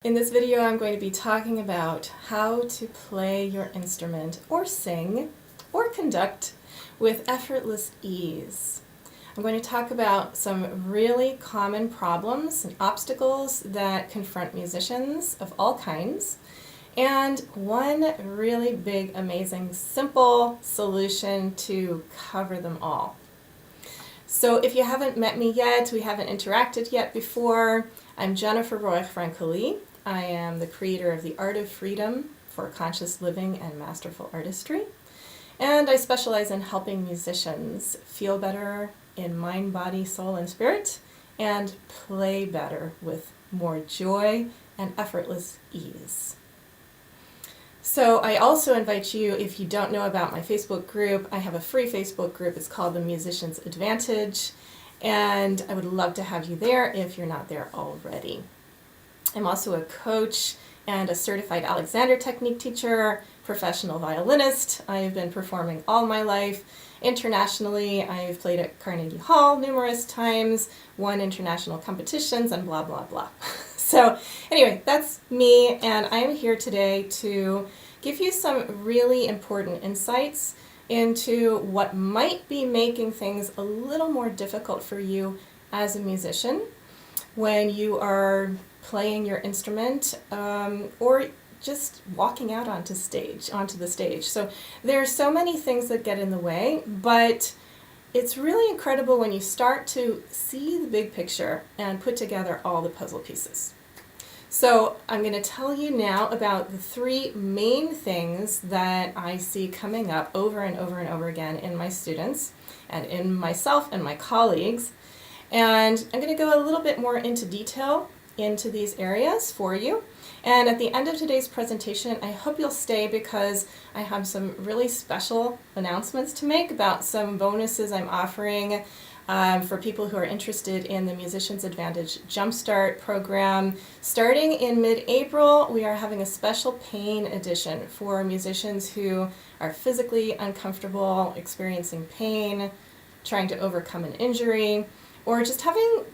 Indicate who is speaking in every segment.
Speaker 1: In this video, I'm going to be talking about how to play your instrument or sing or conduct with effortless ease. I'm going to talk about some really common problems and obstacles that confront musicians of all kinds, and one really big, amazing, simple solution to cover them all. So if you haven't met me yet, we haven't interacted yet before, I'm Jennifer Roig-Francolí. I am the creator of the Art of Freedom for Conscious Living and Masterful Artistry, and I specialize in helping musicians feel better in mind, body, soul, and spirit, and play better with more joy and effortless ease. So I also invite you, if you don't know about my Facebook group, I have a free Facebook group. It's called The Musician's Advantage, and I would love to have you there if you're not there already. I'm also a coach and a certified Alexander Technique teacher, professional violinist. I've been performing all my life internationally. I've played at Carnegie Hall numerous times, won international competitions, and blah, blah, blah. So anyway, that's me, and I'm here today to give you some really important insights into what might be making things a little more difficult for you as a musician when you are playing your instrument or just walking out onto the stage. So there are so many things that get in the way, but it's really incredible when you start to see the big picture and put together all the puzzle pieces. So I'm going to tell you now about the three main things that I see coming up over and over and over again in my students and in myself and my colleagues. And I'm going to go a little bit more into detail into these areas for you. And at the end of today's presentation, I hope you'll stay because I have some really special announcements to make about some bonuses I'm offering for people who are interested in the Musician's Advantage Jumpstart program. Starting in mid-April, we are having a special pain edition for musicians who are physically uncomfortable, experiencing pain, trying to overcome an injury, or just having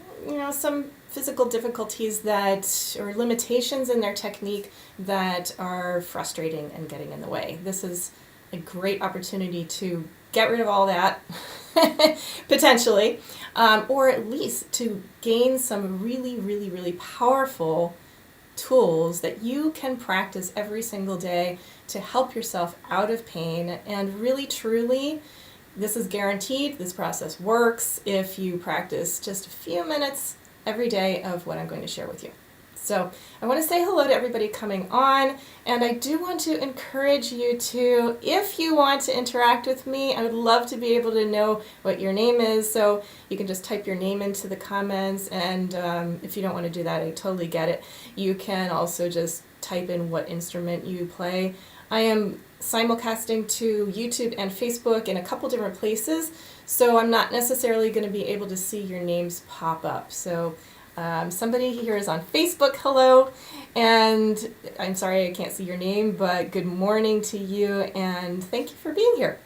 Speaker 1: some physical difficulties or limitations in their technique that are frustrating and getting in the way. This is a great opportunity to get rid of all that, potentially, or at least to gain some really, really, really powerful tools that you can practice every single day to help yourself out of pain. And really, truly, this is guaranteed. This process works if you practice just a few minutes every day of what I'm going to share with you. So I want to say hello to everybody coming on, and I do want to encourage you to, if you want to interact with me, I would love to be able to know what your name is, so you can just type your name into the comments, and if you don't want to do that, I totally get it. You can also just type in what instrument you play. I am simulcasting to YouTube and Facebook in a couple different places, so I'm not necessarily going to be able to see your names pop up. So somebody here is on Facebook, hello, and I'm sorry I can't see your name, but good morning to you, and thank you for being here.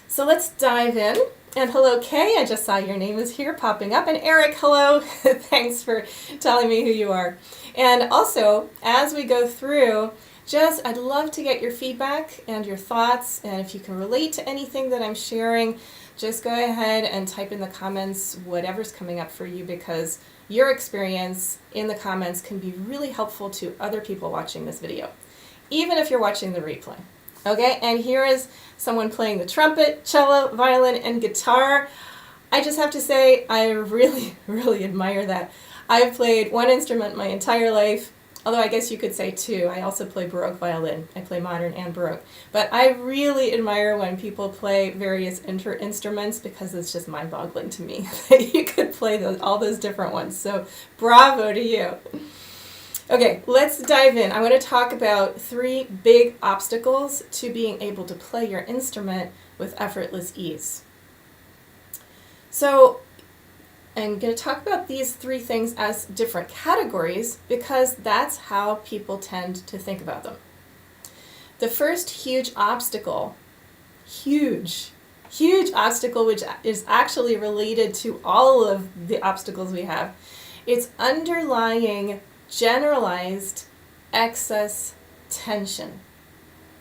Speaker 1: So let's dive in. And hello, Kay, I just saw your name is here popping up, and Eric, hello, thanks for telling me who you are. And also, as we go through, I'd love to get your feedback and your thoughts, and if you can relate to anything that I'm sharing, just go ahead and type in the comments whatever's coming up for you, because your experience in the comments can be really helpful to other people watching this video, even if you're watching the replay. Okay, and here is someone playing the trumpet, cello, violin, and guitar. I just have to say, I really, really admire that. I've played one instrument my entire life, although I guess you could say two. I also play Baroque violin. I play modern and Baroque. But I really admire when people play various instruments, because it's just mind-boggling to me that you could play all those different ones. So bravo to you. Okay, let's dive in. I want to talk about three big obstacles to being able to play your instrument with effortless ease. So I'm going to talk about these three things as different categories because that's how people tend to think about them. The first huge obstacle, which is actually related to all of the obstacles we have, it's underlying generalized excess tension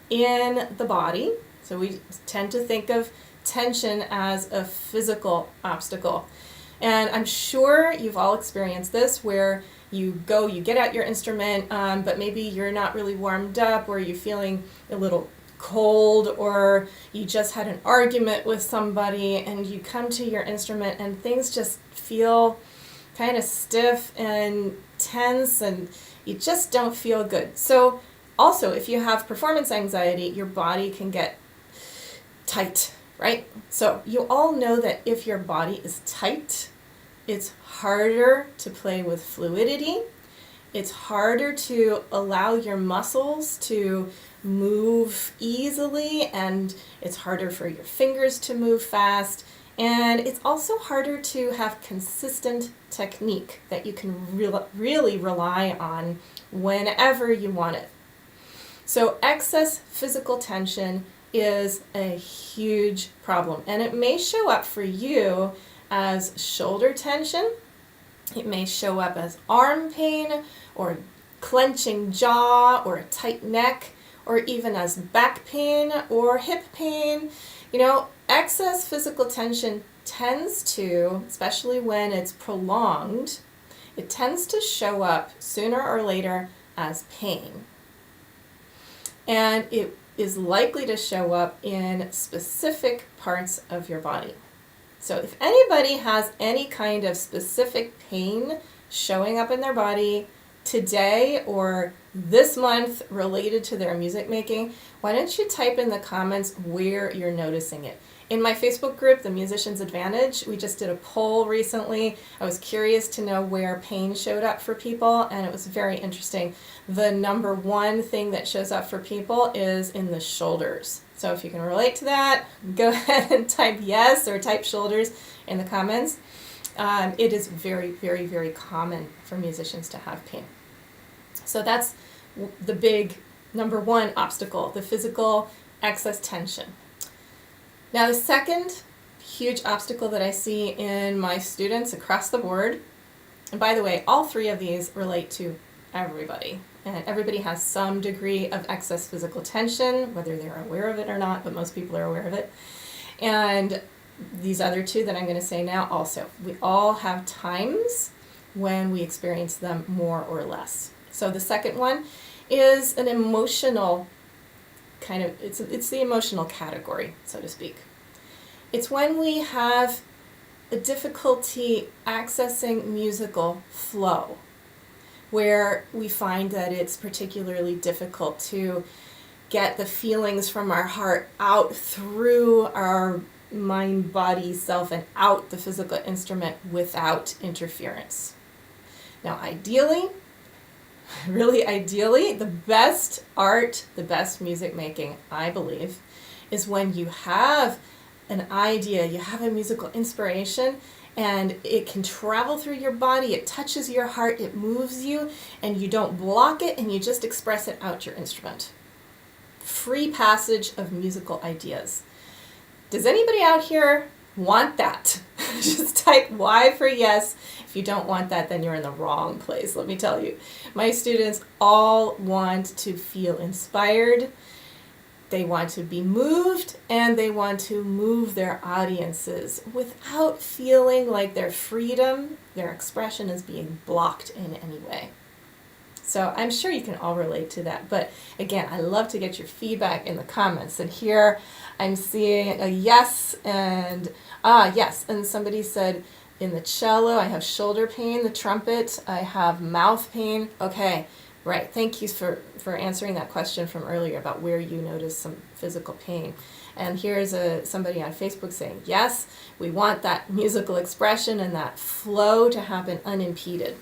Speaker 1: in the body. So we tend to think of tension as a physical obstacle. And I'm sure you've all experienced this, where you get out your instrument, but maybe you're not really warmed up, or you're feeling a little cold, or you just had an argument with somebody, and you come to your instrument and things just feel kind of stiff and tense, and you just don't feel good. So also, if you have performance anxiety, your body can get tight, right? So you all know that if your body is tight, it's harder to play with fluidity. It's harder to allow your muscles to move easily, and it's harder for your fingers to move fast. And it's also harder to have consistent technique that you can really rely on whenever you want it. So excess physical tension is a huge problem, and it may show up for you as shoulder tension. It may show up as arm pain, or clenching jaw, or a tight neck, or even as back pain or hip pain. You know, excess physical tension tends to, especially when it's prolonged, it tends to show up sooner or later as pain. And it is likely to show up in specific parts of your body. So if anybody has any kind of specific pain showing up in their body today or this month related to their music making, why don't you type in the comments where you're noticing it. In my Facebook group, The Musician's Advantage, we just did a poll recently. I was curious to know where pain showed up for people, and it was very interesting. The number one thing that shows up for people is in the shoulders. So if you can relate to that, go ahead and type yes or type shoulders in the comments. It is very, very, very common for musicians to have pain. So that's the big number one obstacle, the physical excess tension. Now the second huge obstacle that I see in my students across the board, and by the way, all three of these relate to everybody. And everybody has some degree of excess physical tension, whether they're aware of it or not, but most people are aware of it. And these other two that I'm going to say now also. We all have times when we experience them more or less. So the second one is an emotional kind of, it's the emotional category, so to speak. It's when we have a difficulty accessing musical flow, where we find that it's particularly difficult to get the feelings from our heart out through our mind, body, self, and out the physical instrument without interference. Now, ideally, really ideally, the best art, the best music making, I believe, is when you have an idea, you have a musical inspiration, and it can travel through your body, it touches your heart, it moves you, and you don't block it, and you just express it out your instrument. Free passage of musical ideas. Does anybody out here want that? Just type Y for yes. If you don't want that, then you're in the wrong place, let me tell you. My students all want to feel inspired. They want to be moved, and they want to move their audiences without feeling like their freedom, their expression is being blocked in any way. So I'm sure you can all relate to that. But again, I love to get your feedback in the comments. And here I'm seeing a yes and yes. And somebody said in the cello, I have shoulder pain. The trumpet, I have mouth pain. Okay. Right, thank you for answering that question from earlier about where you notice some physical pain. And here's somebody on Facebook saying, yes, we want that musical expression and that flow to happen unimpeded.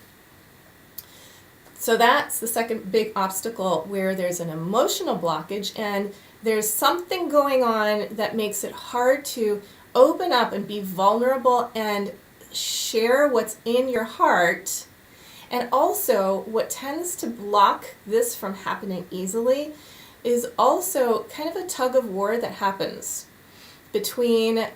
Speaker 1: So that's the second big obstacle, where there's an emotional blockage and there's something going on that makes it hard to open up and be vulnerable and share what's in your heart. And also, what tends to block this from happening easily is also kind of a tug of war that happens between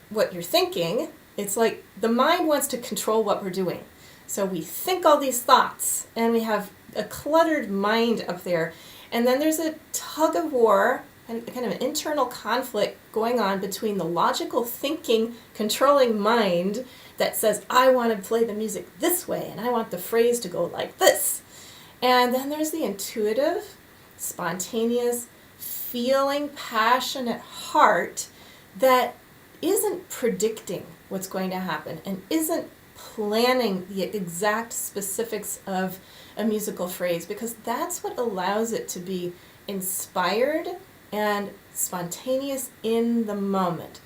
Speaker 1: what you're thinking. It's like the mind wants to control what we're doing. So we think all these thoughts, and we have a cluttered mind up there. And then there's a tug of war, and kind of an internal conflict going on between the logical thinking, controlling mind that says, I want to play the music this way, and I want the phrase to go like this. And then there's the intuitive, spontaneous, feeling, passionate heart that isn't predicting what's going to happen and isn't planning the exact specifics of a musical phrase, because that's what allows it to be inspired and spontaneous in the moment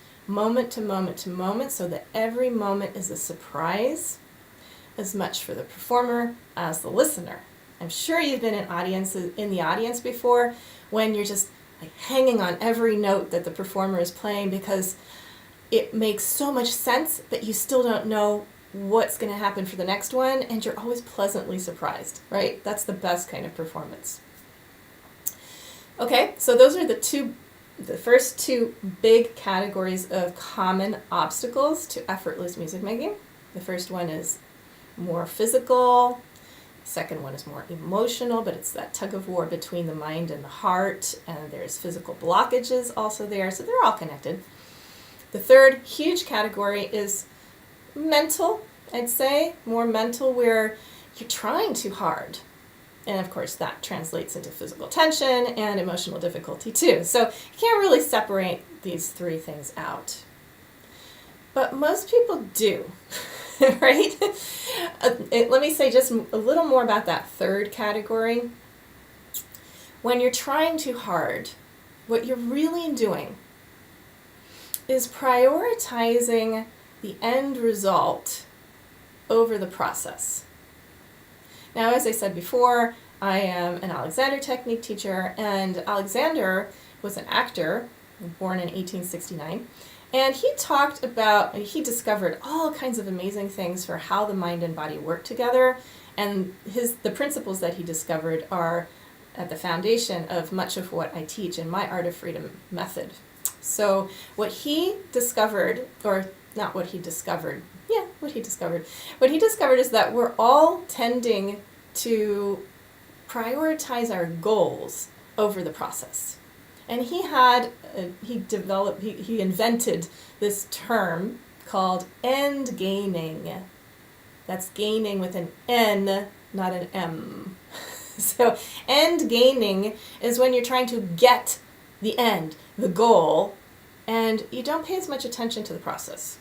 Speaker 1: to moment to moment, so that every moment is a surprise, as much for the performer as the listener. I'm sure you've been in the audience before when you're just like hanging on every note that the performer is playing because it makes so much sense, but you still don't know what's going to happen for the next one, and you're always pleasantly surprised, right? That's the best kind of performance. Okay, so those are the first two big categories of common obstacles to effortless music making. The first one is more physical. The second one is more emotional, but it's that tug of war between the mind and the heart, and there's physical blockages also there, so they're all connected. The third huge category is mental, I'd say, more mental, where you're trying too hard. And of course that translates into physical tension and emotional difficulty too. So you can't really separate these three things out. But most people do, right? Let me say just a little more about that third category. When you're trying too hard, what you're really doing is prioritizing the end result over the process. Now, as I said before, I am an Alexander technique teacher, and Alexander was an actor, born in 1869, and he discovered all kinds of amazing things for how the mind and body work together, and the principles that he discovered are at the foundation of much of what I teach in my Art of Freedom method. So what he discovered is that we're all tending to prioritize our goals over the process. And he invented this term called end gaining. That's gaining with an N, not an M. So end gaining is when you're trying to get the end, the goal, and you don't pay as much attention to the process.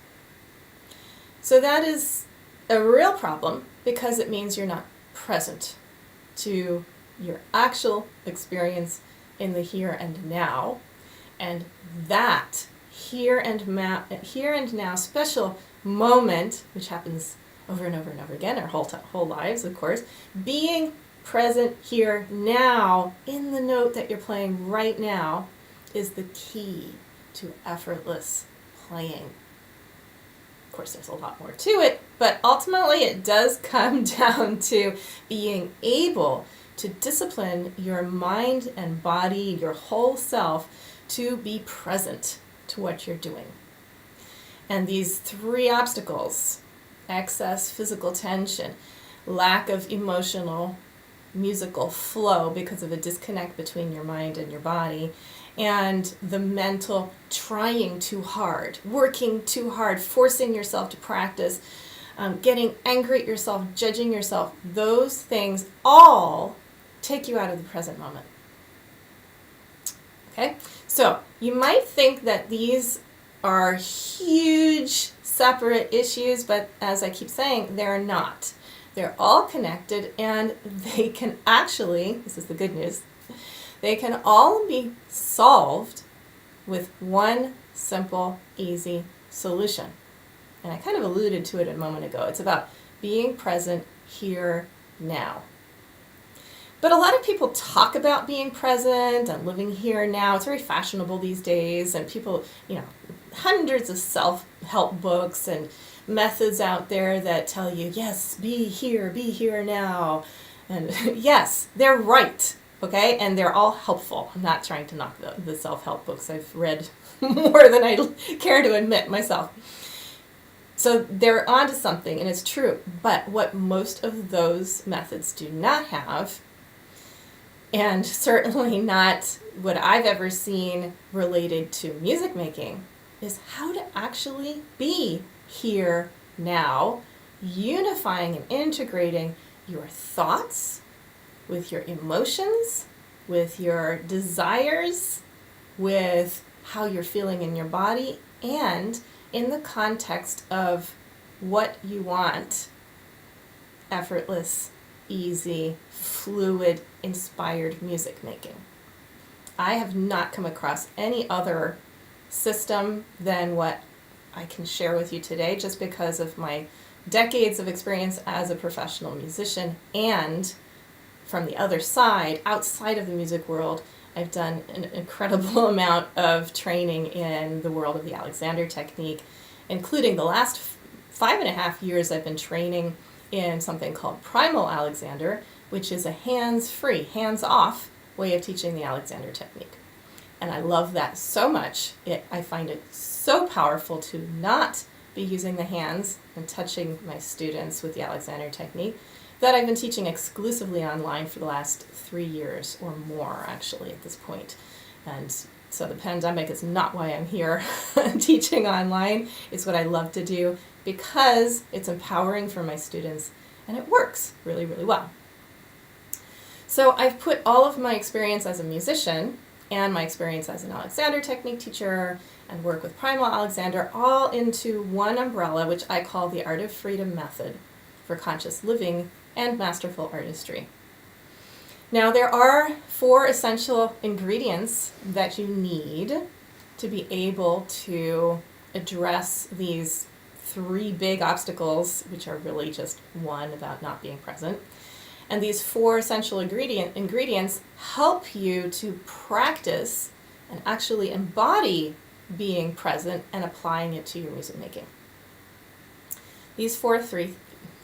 Speaker 1: So that is a real problem, because it means you're not present to your actual experience in the here and now. And that here and now special moment, which happens over and over and over again, our whole lives, of course, being present here now in the note that you're playing right now is the key to effortless playing. Of course, there's a lot more to it, but ultimately it does come down to being able to discipline your mind and body, your whole self, to be present to what you're doing. And these three obstacles, excess physical tension, lack of emotional musical flow because of a disconnect between your mind and your body, and the mental trying too hard, working too hard, forcing yourself to practice, getting angry at yourself, judging yourself, those things all take you out of the present moment. Okay? So you might think that these are huge separate issues, but as I keep saying, they're not. They're all connected, and they can actually, this is the good news, they can all be solved with one simple, easy solution. And I kind of alluded to it a moment ago. It's about being present here now. But a lot of people talk about being present and living here now. It's very fashionable these days, and people, hundreds of self-help books and methods out there that tell you, yes, be here now. And yes, they're right, okay? And they're all helpful. I'm not trying to knock the self-help books. I've read more than I care to admit myself. So they're onto something, and it's true. But what most of those methods do not have, and certainly not what I've ever seen related to music making, is how to actually be here now, unifying and integrating your thoughts with your emotions, with your desires, with how you're feeling in your body, and in the context of what you want: effortless, easy, fluid, inspired music making. I have not come across any other system than what I can share with you today, just because of my decades of experience as a professional musician, and from the other side, outside of the music world, I've done an incredible amount of training in the world of the Alexander technique, including the last 5.5 years I've been training in something called Primal Alexander, which is a hands-free, hands-off way of teaching the Alexander technique. And I love that so much. I find it so powerful to not be using the hands and touching my students with the Alexander technique, that I've been teaching exclusively online for the last 3 years or more, actually, at this point. And so the pandemic is not why I'm here teaching online. It's what I love to do because it's empowering for my students and it works really, really well. So I've put all of my experience as a musician and my experience as an Alexander technique teacher and work with Primal Alexander all into one umbrella, which I call the Art of Freedom Method for Conscious Living and Masterful Artistry. Now, there are 4 essential ingredients that you need to be able to address these 3 big obstacles, which are really just one about not being present. And these 4 essential ingredients help you to practice and actually embody being present and applying it to your music making. These four things,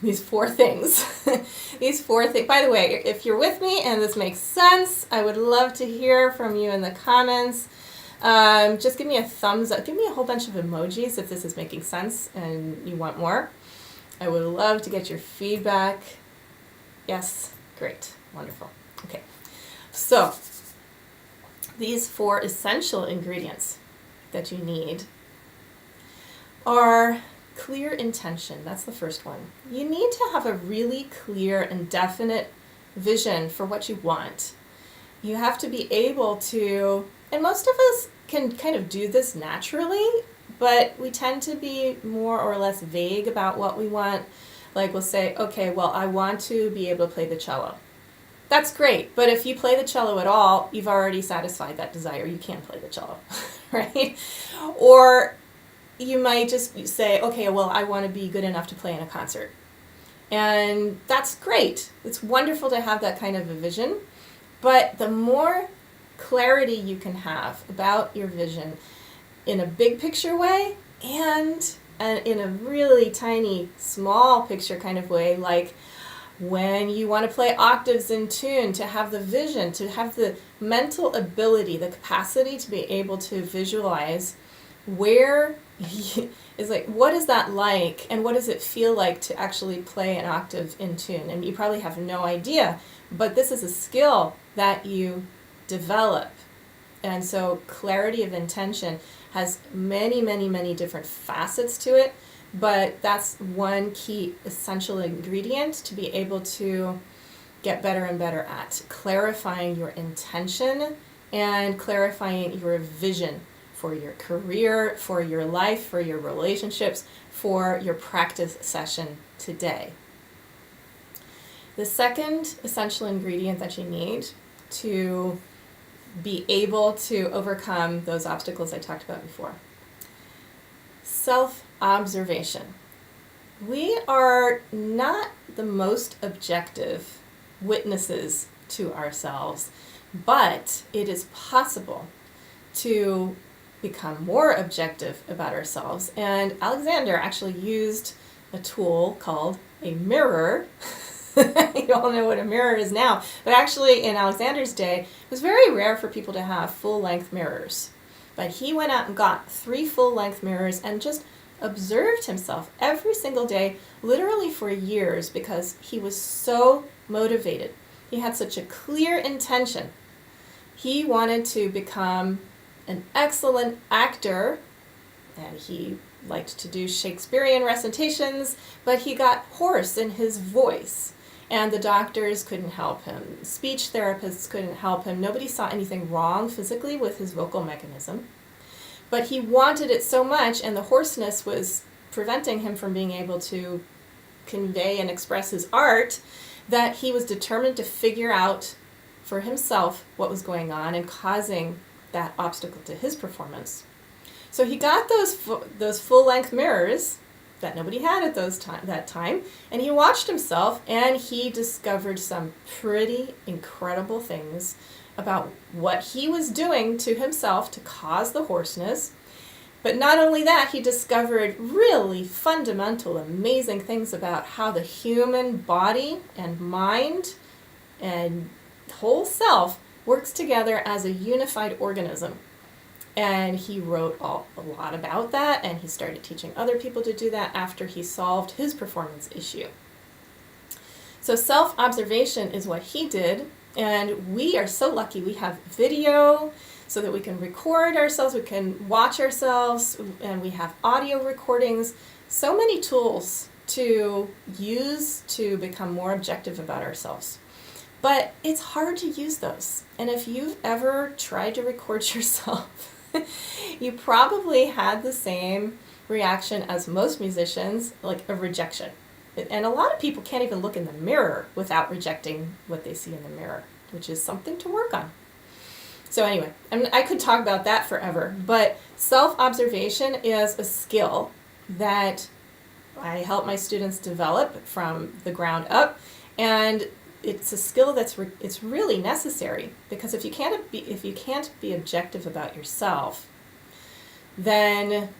Speaker 1: by the way, if you're with me and this makes sense, I would love to hear from you in the comments. Just give me a thumbs up. Give me a whole bunch of emojis if this is making sense and you want more. I would love to get your feedback. Yes, great, wonderful. Okay, so these 4 essential ingredients that you need are clear intention. That's the first one. You need to have a really clear and definite vision for what you want. You have to be able to, and most of us can kind of do this naturally, but we tend to be more or less vague about what we want. Like we'll say, okay, well, I want to be able to play the cello. That's great, but if you play the cello at all, you've already satisfied that desire. You can't play the cello, right? Or you might just say, okay, well, I want to be good enough to play in a concert. And that's great. It's wonderful to have that kind of a vision, but the more clarity you can have about your vision in a big picture way and in a really tiny, small picture kind of way, like when you want to play octaves in tune, to have the vision, to have the mental ability, the capacity to be able to visualize where is like, what is that like, and what does it feel like to actually play an octave in tune? And you probably have no idea, but this is a skill that you develop. And so clarity of intention has many, many, many different facets to it, but that's one key essential ingredient to be able to get better and better at clarifying your intention and clarifying your vision for your career, for your life, for your relationships, for your practice session today. The second essential ingredient that you need to be able to overcome those obstacles I talked about before: self-observation. We are not the most objective witnesses to ourselves, but it is possible to become more objective about ourselves. And Alexander actually used a tool called a mirror. You all know what a mirror is now, but actually in Alexander's day, it was very rare for people to have full-length mirrors. But he went out and got 3 full-length mirrors and just observed himself every single day, literally for years, because he was so motivated. He had such a clear intention. He wanted to become an excellent actor, and he liked to do Shakespearean recitations, but he got hoarse in his voice, and the doctors couldn't help him. Speech therapists couldn't help him. Nobody saw anything wrong physically with his vocal mechanism, but he wanted it so much, and the hoarseness was preventing him from being able to convey and express his art, that he was determined to figure out for himself what was going on and causing that obstacle to his performance. So he got those full-length mirrors that nobody had at that time, and he watched himself, and he discovered some pretty incredible things about what he was doing to himself to cause the hoarseness. But not only that, he discovered really fundamental, amazing things about how the human body and mind and whole self works together as a unified organism. And he wrote a lot about that, and he started teaching other people to do that after he solved his performance issue. So self-observation is what he did, and we are so lucky we have video so that we can record ourselves, we can watch ourselves, and we have audio recordings. So many tools to use to become more objective about ourselves. But it's hard to use those. And if you've ever tried to record yourself, you probably had the same reaction as most musicians, like a rejection. And a lot of people can't even look in the mirror without rejecting what they see in the mirror, which is something to work on. So anyway, I could talk about that forever, but self-observation is a skill that I help my students develop from the ground up, and it's a skill it's really necessary, because if you can't be objective about yourself, then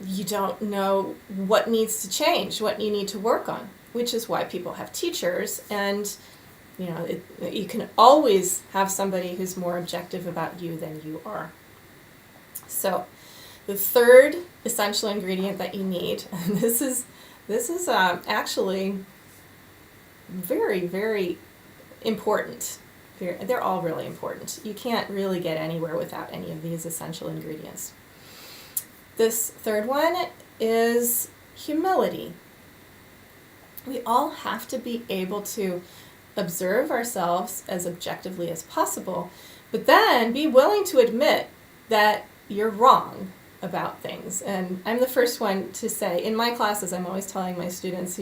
Speaker 1: you don't know what needs to change, what you need to work on, which is why people have teachers, and you can always have somebody who's more objective about you than you are. So the third essential ingredient that you need, and this is actually very, very important. They're all really important. You can't really get anywhere without any of these essential ingredients. This third one is humility. We all have to be able to observe ourselves as objectively as possible, but then be willing to admit that you're wrong about things. And I'm the first one to say, in my classes, I'm always telling my students,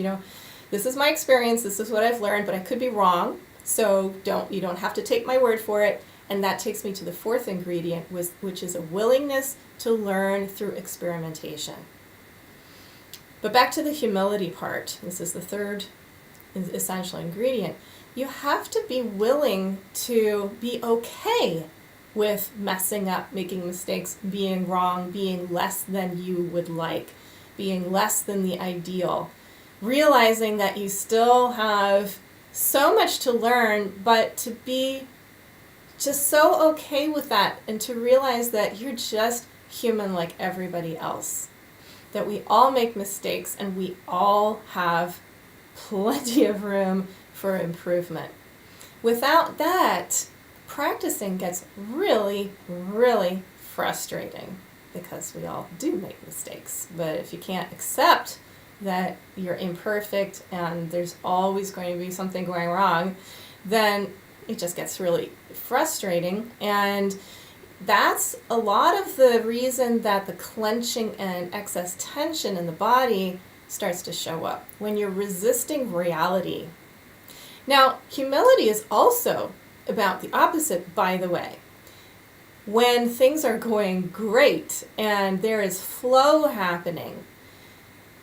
Speaker 1: this is my experience, this is what I've learned, but I could be wrong, so you don't have to take my word for it. And that takes me to the fourth ingredient, which is a willingness to learn through experimentation. But back to the humility part. This is the third essential ingredient. You have to be willing to be okay with messing up, making mistakes, being wrong, being less than you would like, being less than the ideal, realizing that you still have so much to learn, but to be just so okay with that, and to realize that you're just human like everybody else, that we all make mistakes and we all have plenty of room for improvement. Without that, practicing gets really, really frustrating, because we all do make mistakes. But if you can't accept that you're imperfect and there's always going to be something going wrong, then it just gets really frustrating. And that's a lot of the reason that the clenching and excess tension in the body starts to show up, when you're resisting reality. Now, humility is also about the opposite, by the way. When things are going great and there is flow happening,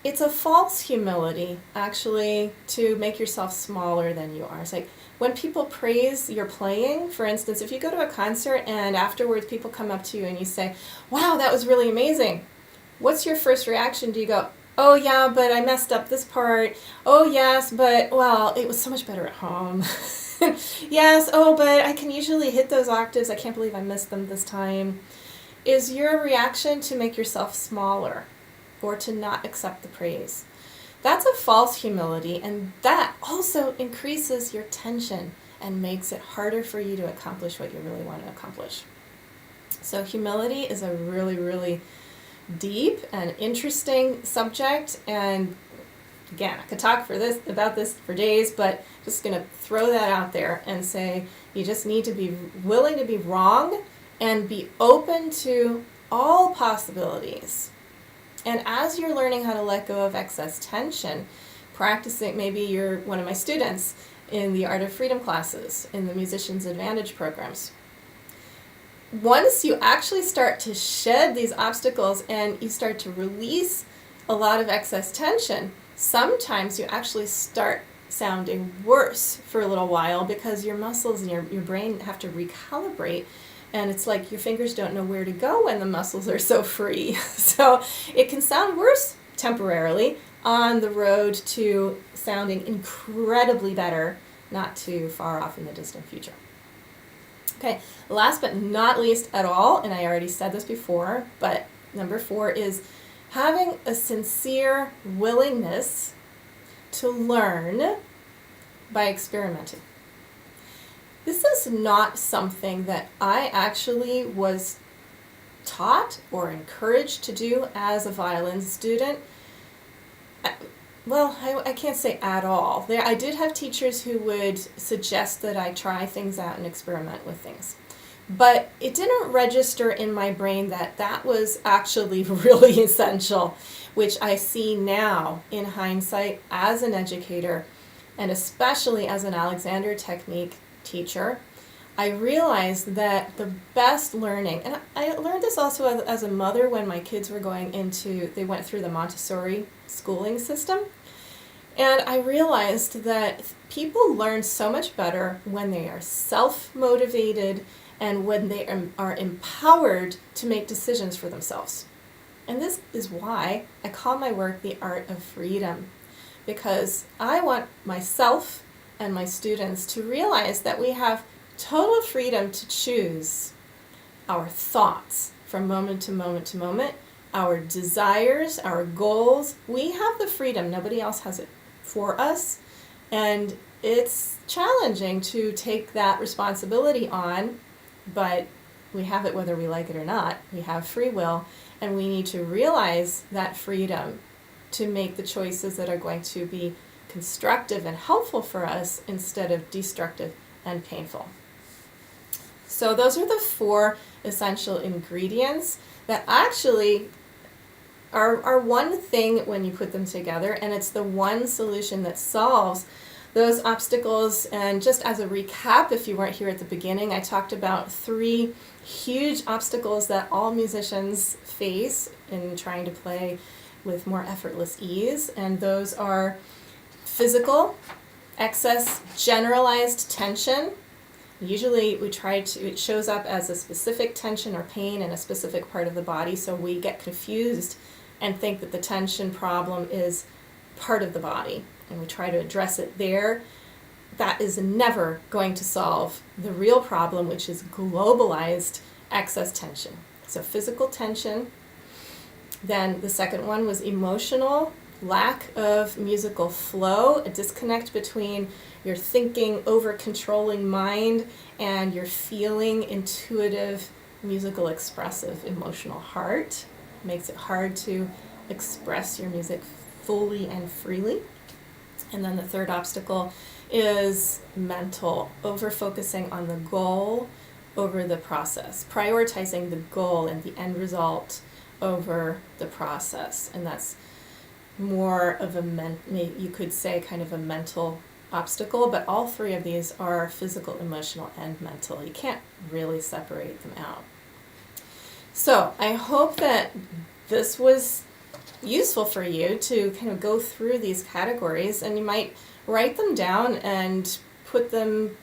Speaker 1: it's a false humility, actually, to make yourself smaller than you are. It's like when people praise your playing, for instance, if you go to a concert and afterwards people come up to you and you say, "Wow, that was really amazing." What's your first reaction? Do you go, "Oh yeah, but I messed up this part. Oh yes, but well, it was so much better at home." "Yes, oh, but I can usually hit those octaves. I can't believe I missed them this time." Is your reaction to make yourself smaller? or to not accept the praise. That's a false humility, and that also increases your tension and makes it harder for you to accomplish what you really want to accomplish. So humility is a really, really deep and interesting subject, and again, I could talk about this for days, but just going to throw that out there and say you just need to be willing to be wrong and be open to all possibilities. And as you're learning how to let go of excess tension, practicing, maybe you're one of my students in the Art of Freedom classes, in the Musician's Advantage programs. Once you actually start to shed these obstacles and you start to release a lot of excess tension, sometimes you actually start sounding worse for a little while because your muscles and your brain have to recalibrate. And it's like your fingers don't know where to go when the muscles are so free. So it can sound worse temporarily on the road to sounding incredibly better, not too far off in the distant future. Okay, last but not least at all, and I already said this before, but number 4 is having a sincere willingness to learn by experimenting. This is not something that I actually was taught or encouraged to do as a violin student. Well, I can't say at all. I did have teachers who would suggest that I try things out and experiment with things. But it didn't register in my brain that that was actually really essential, which I see now in hindsight as an educator, and especially as an Alexander Technique teacher. I realized that the best learning, and I learned this also as a mother when my kids were they went through the Montessori schooling system. And I realized that people learn so much better when they are self-motivated and when they are empowered to make decisions for themselves. And this is why I call my work the art of freedom, because I want myself and my students to realize that we have total freedom to choose our thoughts from moment to moment to moment, our desires, our goals. We have the freedom. Nobody else has it for us. And it's challenging to take that responsibility on, but we have it whether we like it or not. We have free will, and we need to realize that freedom to make the choices that are going to be constructive and helpful for us instead of destructive and painful. So those are the 4 essential ingredients that actually are one thing when you put them together, and it's the one solution that solves those obstacles. And just as a recap, if you weren't here at the beginning, I talked about 3 huge obstacles that all musicians face in trying to play with more effortless ease, and those are physical, excess generalized tension. Usually it shows up as a specific tension or pain in a specific part of the body, so we get confused and think that the tension problem is part of the body, and we try to address it there. That is never going to solve the real problem, which is globalized excess tension. So physical tension. Then the second one was emotional, lack of musical flow, a disconnect between your thinking, over-controlling mind and your feeling, intuitive, musical, expressive, emotional heart. Makes it hard to express your music fully and freely. And then the third obstacle is mental, over-focusing on the goal over the process, prioritizing the goal and the end result over the process. And that's more of you could say kind of a mental obstacle, but all 3 of these are physical, emotional, and mental. You can't really separate them out. So I hope that this was useful for you to kind of go through these categories, and you might write them down and put them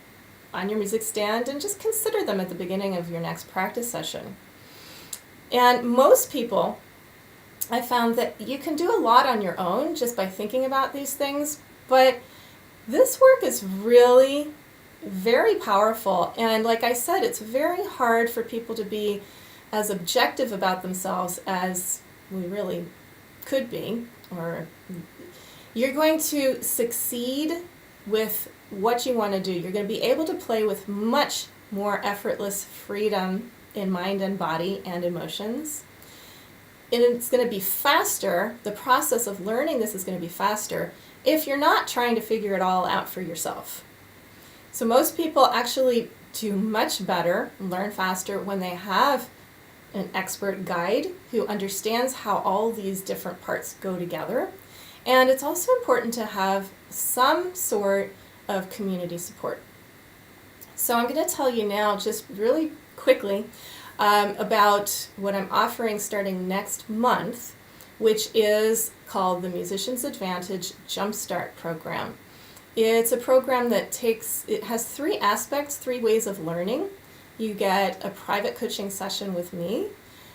Speaker 1: on your music stand and just consider them at the beginning of your next practice session. And most people, I found that you can do a lot on your own just by thinking about these things, but this work is really very powerful. And like I said, it's very hard for people to be as objective about themselves as we really could be, or you're going to succeed with what you want to do. You're going to be able to play with much more effortless freedom in mind and body and emotions. And it's going to be faster. The process of learning this is going to be faster if you're not trying to figure it all out for yourself. So most people actually do much better, learn faster when they have an expert guide who understands how all these different parts go together. And it's also important to have some sort of community support. So I'm going to tell you now, just really quickly, about what I'm offering starting next month, which is called the Musician's Advantage Jumpstart program. It's a program that it has 3 aspects, 3 ways of learning. You get a private coaching session with me.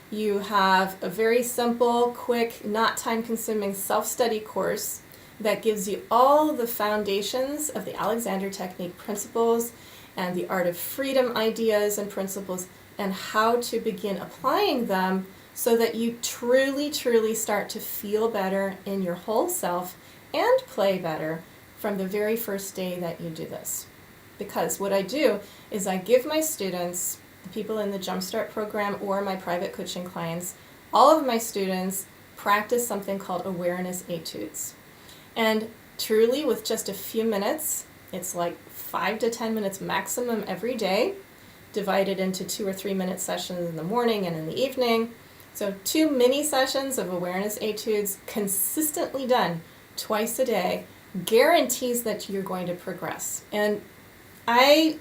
Speaker 1: You have a very simple, quick, not time-consuming self-study course that gives you all the foundations of the Alexander Technique principles and the Art of Freedom ideas and principles, and how to begin applying them so that you truly, truly start to feel better in your whole self and play better from the very first day that you do this. Because what I do is I give my students, the people in the Jumpstart program or my private coaching clients, all of my students practice something called awareness etudes. And truly, with just a few minutes, it's like 5 to 10 minutes maximum every day, divided into 2 or 3 minute sessions in the morning and in the evening. So 2 mini sessions of awareness etudes consistently done twice a day guarantees that you're going to progress. And I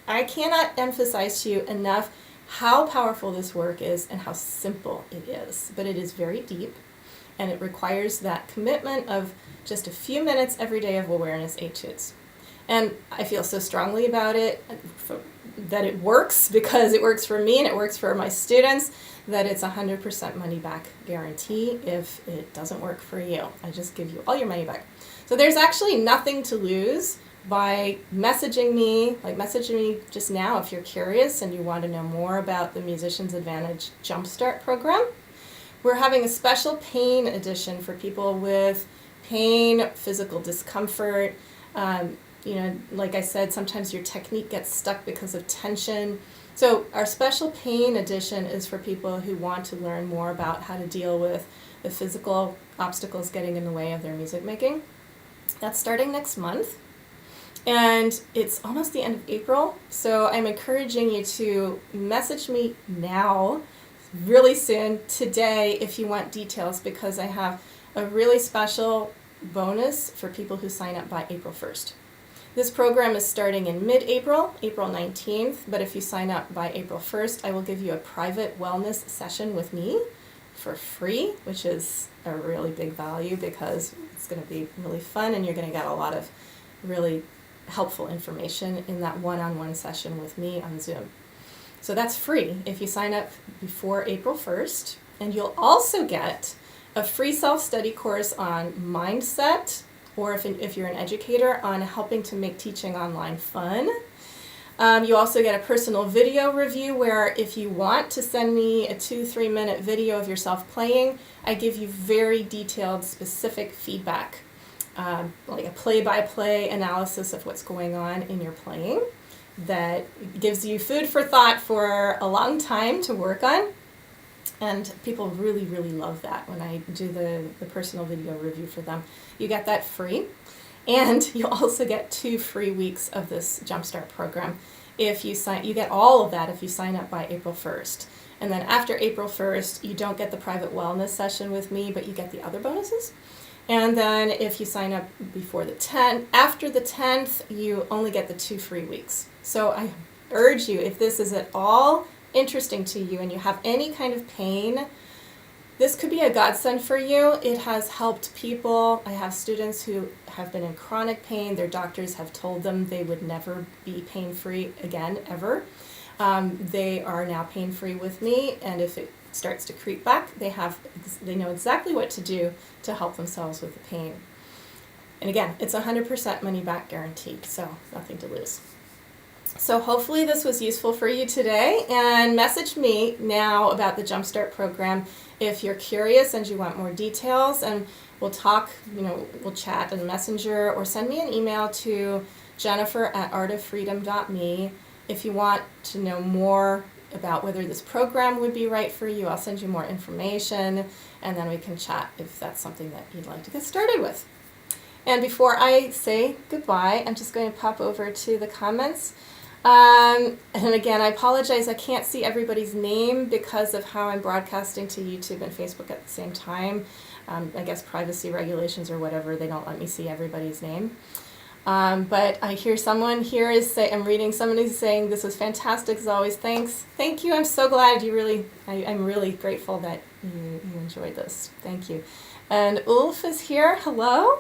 Speaker 1: cannot emphasize to you enough how powerful this work is and how simple it is. But it is very deep, and it requires that commitment of just a few minutes every day of awareness etudes. And I feel so strongly about it, that it works, because it works for me and it works for my students, that it's 100% money back guarantee if it doesn't work for you. I just give you all your money back. So there's actually nothing to lose by messaging me just now if you're curious and you want to know more about the Musician's Advantage Jumpstart program. We're having a special pain edition for people with pain, physical discomfort. Like I said, sometimes your technique gets stuck because of tension. So our special pain edition is for people who want to learn more about how to deal with the physical obstacles getting in the way of their music making. That's starting next month. And it's almost the end of April, so I'm encouraging you to message me now, really soon, today, if you want details, because I have a really special bonus for people who sign up by April 1st. This program is starting in mid-April, April 19th, but if you sign up by April 1st, I will give you a private wellness session with me for free, which is a really big value because it's going to be really fun and you're going to get a lot of really helpful information in that one-on-one session with me on Zoom. So that's free if you sign up before April 1st, and you'll also get a free self-study course on mindset, or if you're an educator, on helping to make teaching online fun. You also get a personal video review where if you want to send me a 2-3 minute video of yourself playing, I give you very detailed, specific feedback, like a play-by-play analysis of what's going on in your playing that gives you food for thought for a long time to work on. And people really, really love that when I do the personal video review for them. You get that free. And you'll also get 2 free weeks of this Jumpstart program. You get all of that if you sign up by April 1st. And then after April 1st, you don't get the private wellness session with me, but you get the other bonuses. And then if you sign up before the 10th, after the 10th, you only get the 2 free weeks. So I urge you, if this is at all interesting to you and you have any kind of pain, this could be a godsend for you. It has helped people. I have students who have been in chronic pain. Their doctors have told them they would never be pain-free again, ever. They are now pain-free with me, and if it starts to creep back, they know exactly what to do to help themselves with the pain. And again, it's 100% money-back guaranteed, so nothing to lose. So hopefully this was useful for you today, and message me now about the Jumpstart program If you're curious and you want more details, and we'll talk, we'll chat in Messenger, or send me an email to jennifer@artoffreedom.me. If you want to know more about whether this program would be right for you, I'll send you more information, and then we can chat if that's something that you'd like to get started with. And before I say goodbye, I'm just going to pop over to the comments. And again, I apologize, I can't see everybody's name because of how I'm broadcasting to YouTube and Facebook at the same time. I guess privacy regulations or whatever, they don't let me see everybody's name. But I hear someone here I'm reading somebody saying, this was fantastic as always, thanks. Thank you, I'm so glad I'm really grateful that you enjoyed this. Thank you. And Ulf is here, hello.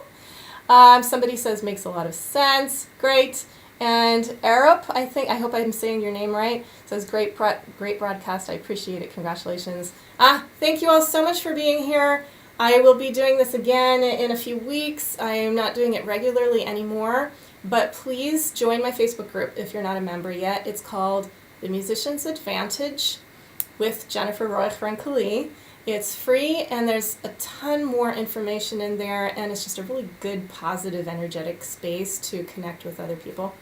Speaker 1: Somebody says, makes a lot of sense, great. And Arup, I hope I'm saying your name right, says, great broadcast, I appreciate it, congratulations. Thank you all so much for being here. I will be doing this again in a few weeks. I am not doing it regularly anymore, but please join my Facebook group if you're not a member yet. It's called The Musician's Advantage with Jennifer Roig-Francolí. It's free, and there's a ton more information in there, and it's just a really good, positive, energetic space to connect with other people.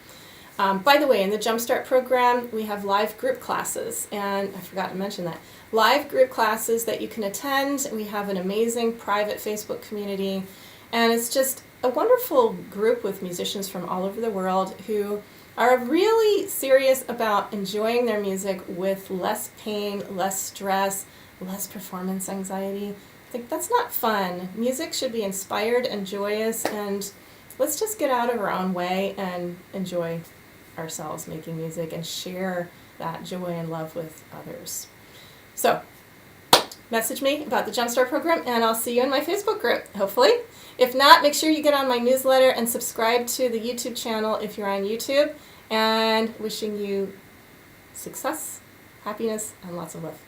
Speaker 1: By the way, in the Jumpstart program, we have live group classes, and I forgot to mention that. Live group classes that you can attend. We have an amazing private Facebook community, and it's just a wonderful group with musicians from all over the world who are really serious about enjoying their music with less pain, less stress, less performance anxiety. That's not fun. Music should be inspired and joyous, and let's just get out of our own way and enjoy ourselves making music and share that joy and love with others. So, message me about the Jumpstart program, and I'll see you in my Facebook group, hopefully. If not, make sure you get on my newsletter and subscribe to the YouTube channel if you're on YouTube, and wishing you success, happiness, and lots of love.